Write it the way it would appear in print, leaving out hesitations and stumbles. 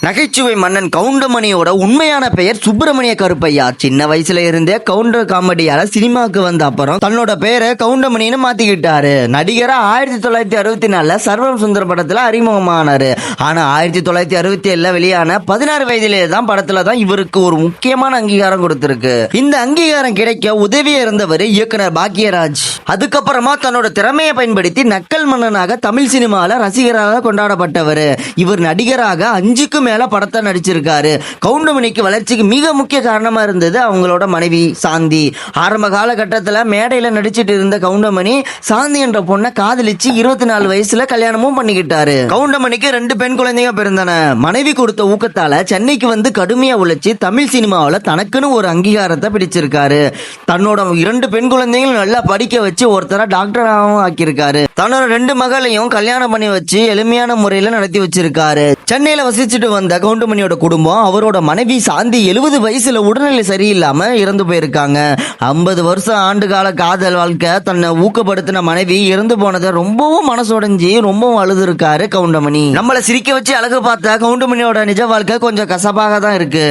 நகைச்சுவை மன்னன் கவுண்டமணியோட உண்மையான பெயர் சுப்பிரமணிய கருப்பையா. சின்ன வயசுல இருந்தே கவுண்டர் காமெடியால சினிமாவுக்கு வந்த அப்புறம் தன்னோட பெயரை கவுண்டமணின்னு மாத்திக்கிட்டாரு. நடிகரா 1964 சர்வம் சுந்தர படத்துல அறிமுகமானாரு. ஆனா 1967 வெளியான 16 வயதிலே தான் படத்துல தான் இவருக்கு ஒரு முக்கியமான அங்கீகாரம் கொடுத்திருக்கு. இந்த அங்கீகாரம் கிடைக்க உதவியா இருந்தவர் இயக்குனர் பாக்யராஜ். அதுக்கப்புறமா தன்னோட திறமையை பயன்படுத்தி நக்கல் மன்னனாக தமிழ் சினிமால ரசிகராக கொண்டாடப்பட்டவர். இவர் நடிகராக 5க்கும் மேல படத்தை நடிச்சிருக்காரு. கவுண்டமணிக்கு வளர்ச்சிக்கு மிக முக்கிய காரணமா இருந்தது அவங்களோட மனைவி சாந்தி. ஆரம்ப காலகட்டத்தில் மேடையில நடிச்சிட்டு இருந்த கவுண்டமணி சாந்தி என்ற பொண்ணை காதலிச்சு 24 வயசுல கல்யாணமும் பண்ணிக்கிட்டாரு. கவுண்டமணிக்கு 2 பெண் குழந்தைங்க பிறந்தன. மனைவி கொடுத்த ஊக்கத்தால சென்னைக்கு வந்து கடுமையா உழைச்சி தமிழ் சினிமாவில் தனக்குன்னு ஒரு அங்கீகாரத்தை பிடிச்சிருக்காரு. தன்னோட 2 பெண் குழந்தைகளும் நல்லா படிக்க வச்சு ஒருத்தர டாக்டராகவும் ஆக்கியிருக்காரு. தன்னோட 2 மகளையும் கல்யாணம் பண்ணி வச்சு எளிமையான முறையில நடத்தி வச்சிருக்காரு. சென்னையில வசிச்சுட்டு வந்த கவுண்டமணியோட குடும்பம் அவரோட மனைவி சாந்தி 70 வயசுல உடல்நிலை சரியில்லாம இறந்து போயிருக்காங்க. 50 வருஷம் ஆண்டுகால காதல் வாழ்க்கை தன்னை ஊக்கப்படுத்தின மனைவி இறந்து போனதை ரொம்பவும் மனசுடைஞ்சி ரொம்பவும் அழுது இருக்காரு கவுண்டமணி. நம்மளை சிரிக்க வச்சு அழகு பார்த்த கவுண்டமணியோட நிஜ வாழ்க்கை கொஞ்சம் கசப்பாக தான் இருக்கு.